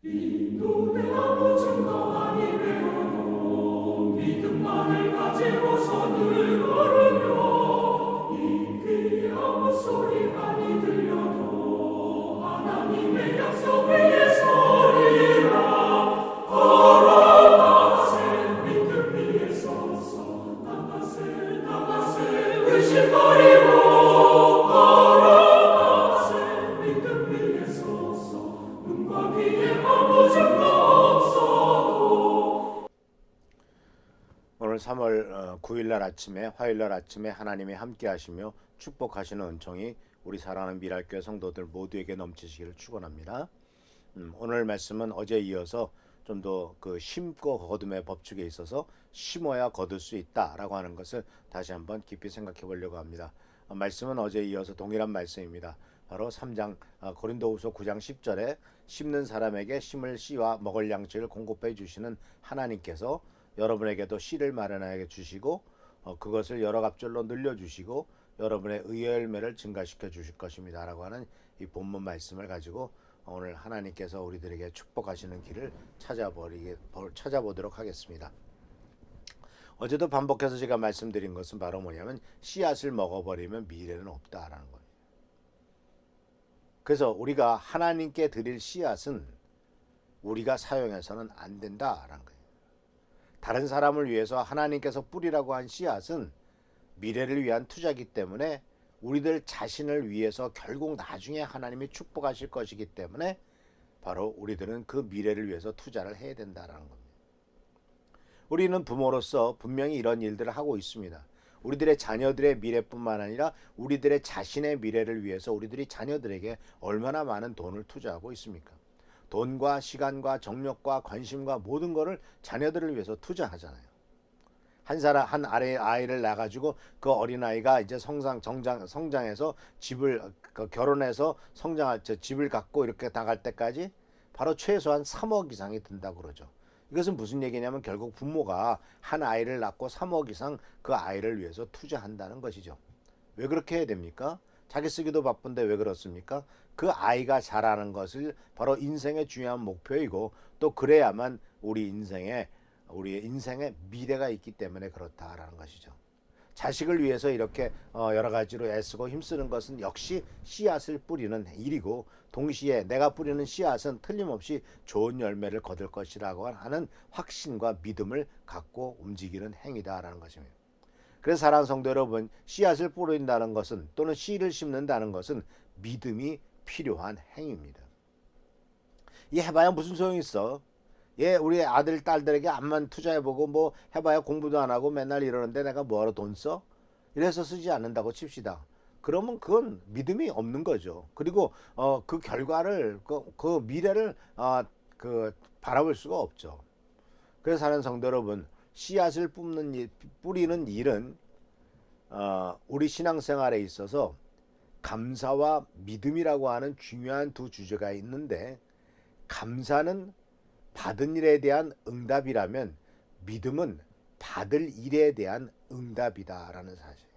인도의 아무 증거 아니 되어도 믿음만을 가지고서 늘 걸으며 이 귀에 아무 소리 아니 들려도 하나님의 약속 위에 서리라. 걸어가세 믿음 위에 서서 나가세 의심 버리고 걸어가세 믿음 위에 서서 눈과 귀에 아무 증거 없어도. 오늘 3월 9일날 아침에 화요일날 아침에 하나님이 함께 하시며 축복하시는 은총이 우리 사랑하는 미랄교회 성도들 모두에게 넘치시기를 축원합니다. 오늘 말씀은 어제 이어서 좀 더 그 심고 거둠의 법칙에 있어서 심어야 거둘 수 있다라고 하는 것을 다시 한번 깊이 생각해 보려고 합니다. 말씀은 어제 이어서 동일한 말씀입니다. 바로 3장 고린도후서 9장 10절에 심는 사람에게 심을 씨와 먹을 양식을 공급해 주시는 하나님께서 여러분에게도 씨를 마련하게 주시고 그것을 여러 갑절로 늘려주시고 여러분의 의의 열매를 증가시켜 주실 것입니다 라고 하는 이 본문 말씀을 가지고 오늘 하나님께서 우리들에게 축복하시는 길을 찾아보도록 하겠습니다. 어제도 반복해서 제가 말씀드린 것은 바로 뭐냐면 씨앗을 먹어버리면 미래는 없다라는 거예요. 그래서 우리가 하나님께 드릴 씨앗은 우리가 사용해서는 안 된다라는 거예요. 다른 사람을 위해서 하나님께서 뿌리라고 한 씨앗은 미래를 위한 투자이기 때문에 우리들 자신을 위해서 결국 나중에 하나님이 축복하실 것이기 때문에 바로 우리들은 그 미래를 위해서 투자를 해야 된다는 겁니다. 우리는 부모로서 분명히 이런 일들을 하고 있습니다. 우리들의 자녀들의 미래뿐만 아니라 우리들의 자신의 미래를 위해서 우리들이 자녀들에게 얼마나 많은 돈을 투자하고 있습니까? 돈과 시간과 정력과 관심과 모든 것을 자녀들을 위해서 투자하잖아요. 한 아이를 낳아가지고 그 어린아이가 이제 성장해서 집을 결혼해서 집을 갖고 이렇게 나갈 때까지 바로 최소한 3억 이상이 든다고 그러죠. 이것은 무슨 얘기냐면 결국 부모가 한 아이를 낳고 3억 이상 그 아이를 위해서 투자한다는 것이죠. 왜 그렇게 해야 됩니까? 자기 쓰기도 바쁜데 왜 그렇습니까? 그 아이가 자라는 것을 바로 인생의 중요한 목표이고 또 그래야만 우리의 인생에 미래가 있기 때문에 그렇다라는 것이죠. 자식을 위해서 이렇게 여러 가지로 애쓰고 힘쓰는 것은 역시 씨앗을 뿌리는 일이고 동시에 내가 뿌리는 씨앗은 틀림없이 좋은 열매를 거둘 것이라고 하는 확신과 믿음을 갖고 움직이는 행위다라는 것입니다. 그래서 사랑하는 성도 여러분, 씨앗을 뿌린다는 것은 또는 씨를 심는다는 것은 믿음이 필요한 행위입니다. 이 해봐야 무슨 소용이 있어? 우리 아들 딸들에게 암만 투자해보고 뭐 해봐야 공부도 안 하고 맨날 이러는데 내가 뭐하러 돈 써? 이래서 쓰지 않는다고 칩시다. 그러면 그건 믿음이 없는 거죠. 그리고 그 결과를 그 미래를 바라볼 수가 없죠. 그래서 사는 성도 여러분, 씨앗을 뿌리는 일은 우리 신앙생활에 있어서 감사와 믿음이라고 하는 중요한 두 주제가 있는데 감사는 받은 일에 대한 응답이라면 믿음은 받을 일에 대한 응답이다라는 사실.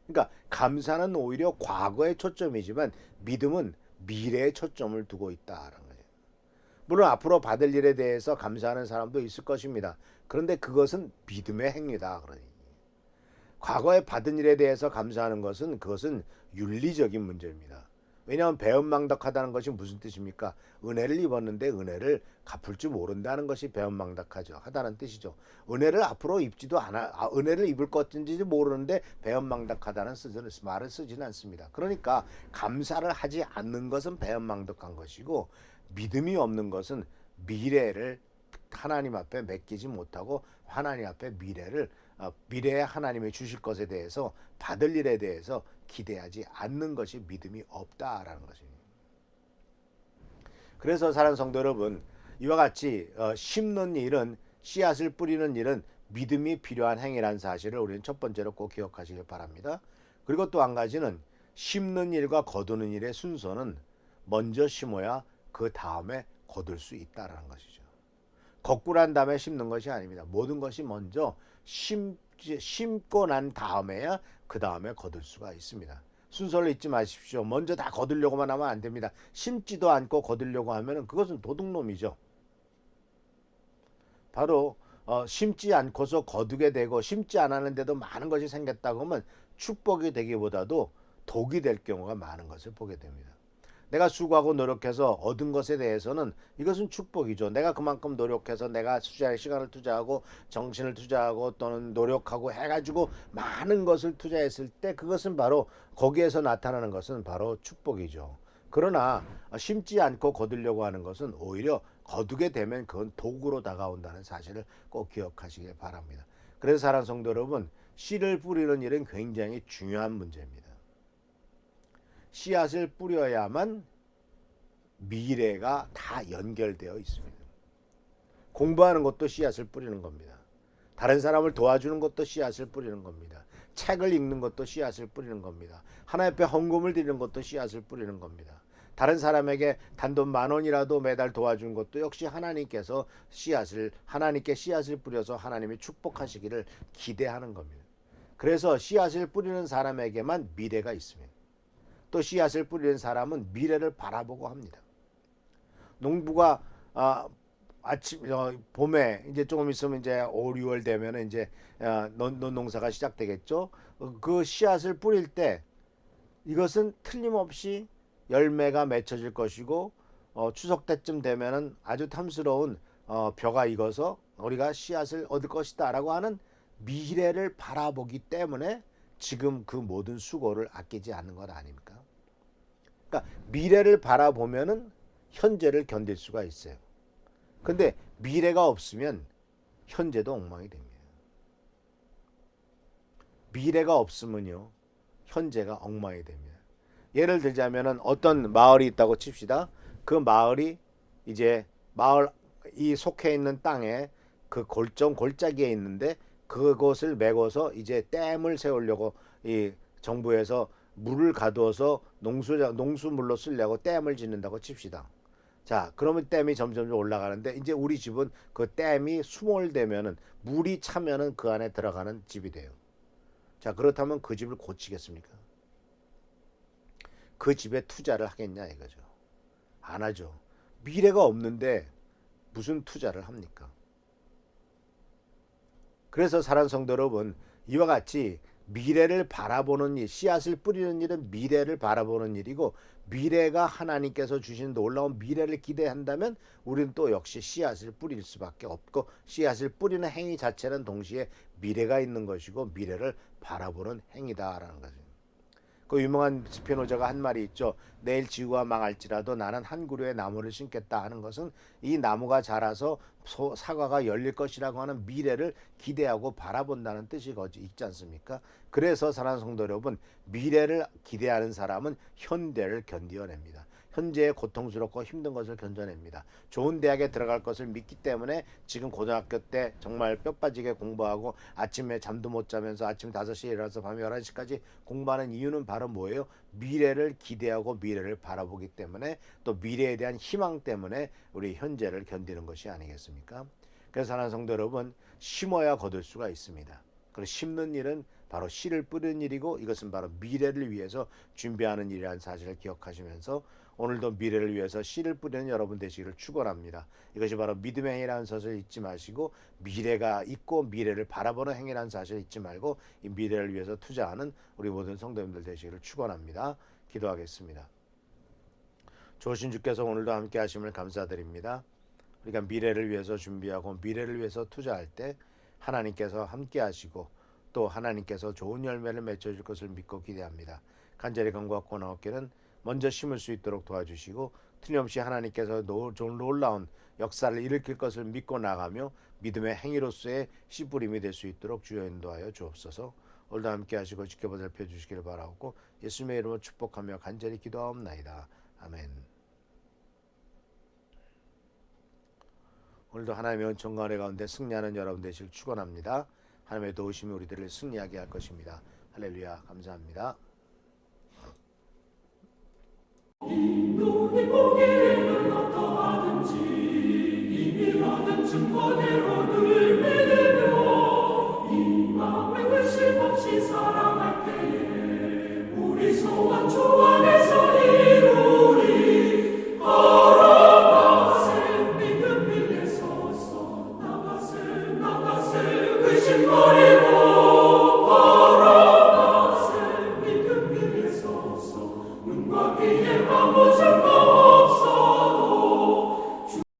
그러니까 감사는 오히려 과거에 초점이지만 믿음은 미래에 초점을 두고 있다라는 거예요. 물론 앞으로 받을 일에 대해서 감사하는 사람도 있을 것입니다. 그런데 그것은 믿음의 행위다. 그러니 과거에 받은 일에 대해서 감사하는 것은 그것은 윤리적인 문제입니다. 왜냐하면 배은망덕하다는 것이 무슨 뜻입니까? 은혜를 입었는데 은혜를 갚을 줄 모른다는 것이 배은망덕하다는 뜻이죠. 은혜를 앞으로 입지도 않아, 은혜를 입을 것인지 모르는데 배은망덕하다는 말을 쓰지는 않습니다. 그러니까 감사를 하지 않는 것은 배은망덕한 것이고 믿음이 없는 것은 미래를 하나님 앞에 맡기지 못하고 하나님 앞에 미래에 하나님이 주실 것에 대해서 받을 일에 대해서 기대하지 않는 것이 믿음이 없다라는 것입니다. 그래서 사랑하는 성도 여러분, 이와 같이 심는 일은 씨앗을 뿌리는 일은 믿음이 필요한 행위라는 사실을 우리는 첫 번째로 꼭 기억하시길 바랍니다. 그리고 또 한 가지는 심는 일과 거두는 일의 순서는 먼저 심어야 그 다음에 거둘 수 있다라는 것이죠. 거꾸로 한 다음에 심는 것이 아닙니다. 모든 것이 먼저 심고 난 다음에야 그 다음에 거둘 수가 있습니다. 순서를 잊지 마십시오. 먼저 다 거두려고만 하면 안 됩니다. 심지도 않고 거두려고 하면 그것은 도둑놈이죠. 바로 심지 않고서 거두게 되고 심지 않았는데도 많은 것이 생겼다고 하면 축복이 되기보다도 독이 될 경우가 많은 것을 보게 됩니다. 내가 수고하고 노력해서 얻은 것에 대해서는 이것은 축복이죠. 내가 그만큼 노력해서 내가 시간을 투자하고 정신을 투자하고 또는 노력하고 해가지고 많은 것을 투자했을 때 그것은 바로 거기에서 나타나는 것은 바로 축복이죠. 그러나 심지 않고 거두려고 하는 것은 오히려 거두게 되면 그건 독으로 다가온다는 사실을 꼭 기억하시길 바랍니다. 그래서 사랑하는 성도 여러분, 씨를 뿌리는 일은 굉장히 중요한 문제입니다. 씨앗을 뿌려야만 미래가 다 연결되어 있습니다. 공부하는 것도 씨앗을 뿌리는 겁니다. 다른 사람을 도와주는 것도 씨앗을 뿌리는 겁니다. 책을 읽는 것도 씨앗을 뿌리는 겁니다. 하나님 앞에 헌금을 드리는 것도 씨앗을 뿌리는 겁니다. 다른 사람에게 단돈 10,000원이라도 매달 도와주는 것도 역시 하나님께 씨앗을 뿌려서 하나님이 축복하시기를 기대하는 겁니다. 그래서 씨앗을 뿌리는 사람에게만 미래가 있습니다. 또 씨앗을 뿌리는 사람은 미래를 바라보고 합니다. 농부가 봄에 이제 조금 있으면 이제 5, 6월 되면 이제 농사가 시작되겠죠. 그 씨앗을 뿌릴 때 이것은 틀림없이 열매가 맺혀질 것이고 추석 때쯤 되면은 아주 탐스러운 벼가 익어서 우리가 씨앗을 얻을 것이다라고 하는 미래를 바라보기 때문에 지금 그 모든 수고를 아끼지 않는 것 아닙니까? 그러니까 미래를 바라보면은 현재를 견딜 수가 있어요. 근데 미래가 없으면 현재도 엉망이 됩니다. 미래가 없으면요, 현재가 엉망이 됩니다. 예를 들자면은 어떤 마을이 있다고 칩시다. 그 마을이 이제 이 속해 있는 땅에 그 골짜기에 있는데 그곳을 메고서 이제 댐을 세우려고 이 정부에서 물을 가두어서 농수물로 쓰려고 댐을 짓는다고 칩시다. 자, 그러면 댐이 점점 올라가는데 이제 우리 집은 그 댐이 수몰되면은 물이 차면은 그 안에 들어가는 집이 돼요. 자, 그렇다면 그 집을 고치겠습니까? 그 집에 투자를 하겠냐 이거죠. 안 하죠. 미래가 없는데 무슨 투자를 합니까? 그래서 사랑하는 성도 여러분, 이와 같이 미래를 바라보는 일, 씨앗을 뿌리는 일은 미래를 바라보는 일이고, 미래가 하나님께서 주신 놀라운 미래를 기대한다면 우리는 또 역시 씨앗을 뿌릴 수밖에 없고, 씨앗을 뿌리는 행위 자체는 동시에 미래가 있는 것이고 미래를 바라보는 행위다라는 거죠. 그 유명한 스피노자가 한 말이 있죠. 내일 지구가 망할지라도 나는 한 그루의 나무를 심겠다 하는 것은 이 나무가 자라서 사과가 열릴 것이라고 하는 미래를 기대하고 바라본다는 뜻이 있지 않습니까? 그래서 사랑하는 성도 여러분, 미래를 기대하는 사람은 현대를 견디어냅니다. 현재의 고통스럽고 힘든 것을 견뎌냅니다. 좋은 대학에 들어갈 것을 믿기 때문에 지금 고등학교 때 정말 뼈 빠지게 공부하고 아침에 잠도 못 자면서 아침 5시에 일어나서 밤 11시까지 공부하는 이유는 바로 뭐예요? 미래를 기대하고 미래를 바라보기 때문에, 또 미래에 대한 희망 때문에 우리 현재를 견디는 것이 아니겠습니까? 그래서 사랑하는 성도 여러분, 심어야 거둘 수가 있습니다. 그리고 심는 일은 바로 씨를 뿌리는 일이고, 이것은 바로 미래를 위해서 준비하는 일이라는 사실을 기억하시면서 오늘도 미래를 위해서 씨를 뿌리는 여러분 되시기를 축원합니다. 이것이 바로 믿음의 행위라는 사실을 잊지 마시고, 미래가 있고 미래를 바라보는 행위라는 사실을 잊지 말고 이 미래를 위해서 투자하는 우리 모든 성도님들 되시기를 축원합니다. 기도하겠습니다. 좋으신 주께서 오늘도 함께 하심을 감사드립니다. 우리가 미래를 위해서 준비하고 미래를 위해서 투자할 때 하나님께서 함께 하시고 또 하나님께서 좋은 열매를 맺어줄 것을 믿고 기대합니다. 간절히 간구하고 나옵기는 먼저 심을 수 있도록 도와주시고, 틀림없이 하나님께서 놀라운 역사를 일으킬 것을 믿고 나가며 믿음의 행위로서의 씨뿌림이 될 수 있도록 주여 인도하여 주옵소서. 오늘도 함께 하시고 지켜봐 살펴 주시기를 바라옵고 예수님의 이름으로 축복하며 간절히 기도하옵나이다. 아멘. 오늘도 하나님의 은총과 은혜 가운데 승리하는 여러분 되시길 축원합니다. 하나님의 도우심이 우리들을 승리하게 할 것입니다. 할렐루야. 감사합니다. 인도의 보기에